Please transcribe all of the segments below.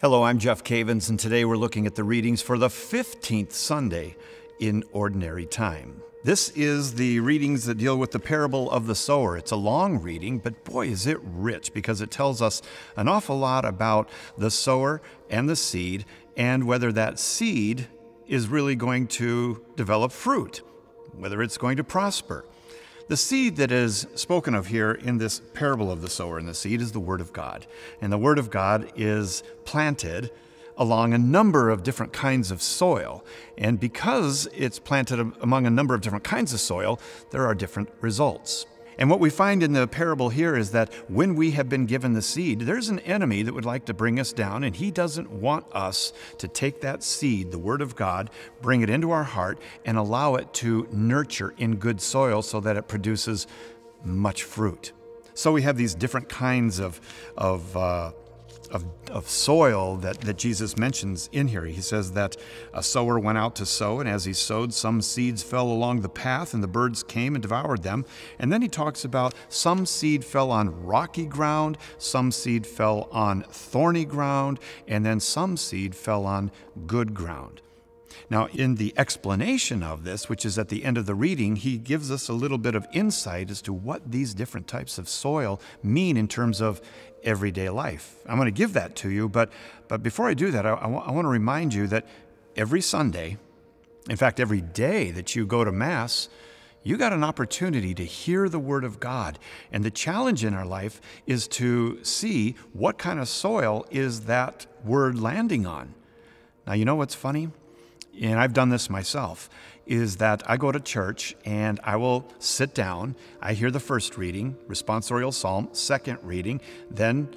Hello, I'm Jeff Cavins, and today we're looking at the readings for the 15th Sunday in Ordinary Time. This is the readings that deal with the parable of the sower. It's a long reading, but boy, is it rich because it tells us an awful lot about the sower and the seed and whether that seed is really going to develop fruit, whether it's going to prosper. The seed that is spoken of here in this parable of the sower and the seed is the Word of God. And the Word of God is planted along a number of different kinds of soil. And because it's planted among a number of different kinds of soil, there are different results. And what we find in the parable here is that when we have been given the seed, there's an enemy that would like to bring us down, and he doesn't want us to take that seed, the Word of God, bring it into our heart, and allow it to nurture in good soil so that it produces much fruit. So we have these different kinds of soil that Jesus mentions in here. He says that a sower went out to sow, and as he sowed, some seeds fell along the path, and the birds came and devoured them. And then he talks about some seed fell on rocky ground, some seed fell on thorny ground, and then some seed fell on good ground. Now, in the explanation of this, which is at the end of the reading, he gives us a little bit of insight as to what these different types of soil mean in terms of everyday life. I'm going to give that to you, but before I do that, I want to remind you that every Sunday, in fact, every day that you go to Mass, you got an opportunity to hear the Word of God. And the challenge in our life is to see what kind of soil is that Word landing on. Now, you know what's funny? And I've done this myself, is that I go to church and I will sit down, I hear the first reading, responsorial psalm, second reading, then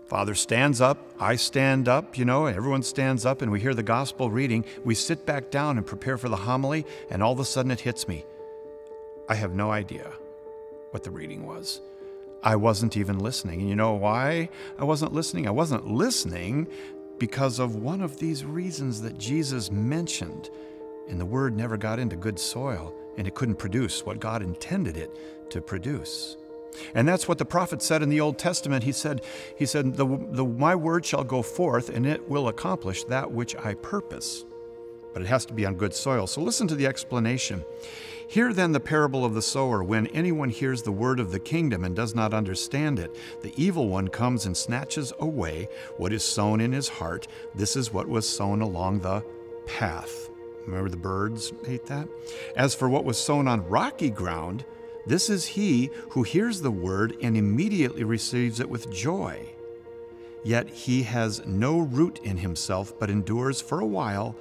Father stands up, I stand up, everyone stands up, and we hear the gospel reading. We sit back down and prepare for the homily, and all of a sudden it hits me. I have no idea what the reading was. I wasn't even listening. And you know why I wasn't listening? I wasn't listening because of one of these reasons that Jesus mentioned. And the word never got into good soil, and it couldn't produce what God intended it to produce. And that's what the prophet said in the Old Testament. He said, my word shall go forth, and it will accomplish that which I purpose. But it has to be on good soil. So listen to the explanation. Hear then the parable of the sower. When anyone hears the word of the kingdom and does not understand it, the evil one comes and snatches away what is sown in his heart. This is what was sown along the path. Remember the birds ate that? As for what was sown on rocky ground, this is he who hears the word and immediately receives it with joy. Yet he has no root in himself, but endures for a while.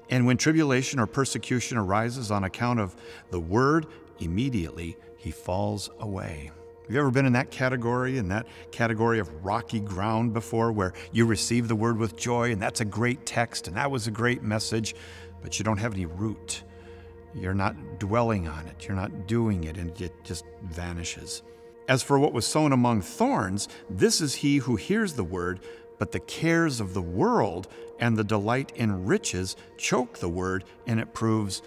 And when tribulation or persecution arises on account of the word, immediately he falls away. Have you ever been in that category of rocky ground before, where you receive the word with joy, and that's a great text, and that was a great message, but you don't have any root? You're not dwelling on it, you're not doing it, and it just vanishes. As for what was sown among thorns, this is he who hears the word, but the cares of the world and the delight in riches choke the word, and it proves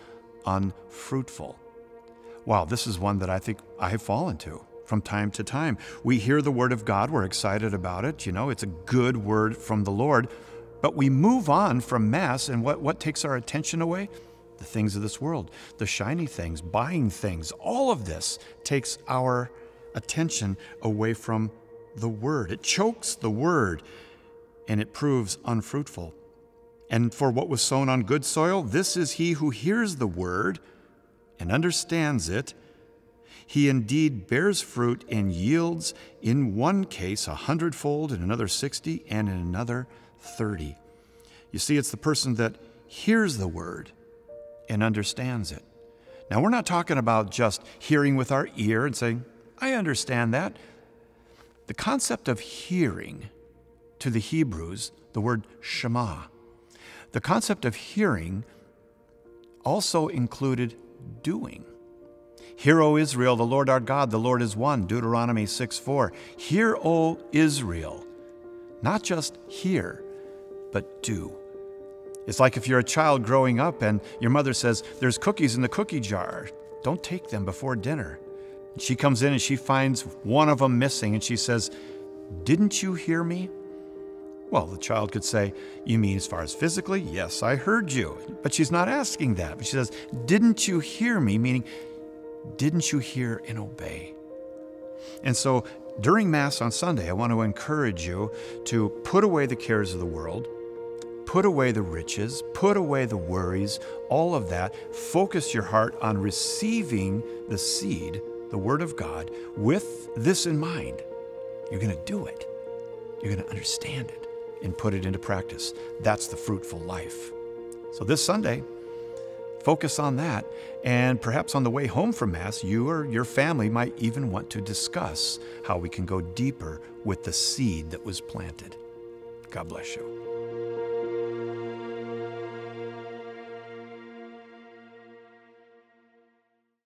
unfruitful. Wow, this is one that I think I have fallen to from time to time. We hear the word of God, we're excited about it, it's a good word from the Lord, but we move on from Mass, and what takes our attention away? The things of this world, the shiny things, buying things, all of this takes our attention away from the word. It chokes the word, and it proves unfruitful. And for what was sown on good soil, this is he who hears the word and understands it. He indeed bears fruit and yields, in one case 100-fold, in another 60, and in another 30. You see, it's the person that hears the word and understands it. Now, we're not talking about just hearing with our ear and saying, I understand that. The concept of hearing, to the Hebrews, the word Shema. The concept of hearing also included doing. Hear, O Israel, the Lord our God, the Lord is one, Deuteronomy 6:4. Hear, O Israel. Not just hear, but do. It's like if you're a child growing up and your mother says, there's cookies in the cookie jar. Don't take them before dinner. She comes in and she finds one of them missing, and she says, didn't you hear me? Well, the child could say, "You mean as far as physically? Yes, I heard you." But she's not asking that. But she says, "Didn't you hear me?" Meaning, didn't you hear and obey? And so during Mass on Sunday, I want to encourage you to put away the cares of the world, put away the riches, put away the worries, all of that. Focus your heart on receiving the seed, the Word of God, with this in mind. You're going to do it. You're going to understand it and put it into practice. That's the fruitful life. So this Sunday, focus on that. And perhaps on the way home from Mass, you or your family might even want to discuss how we can go deeper with the seed that was planted. God bless you.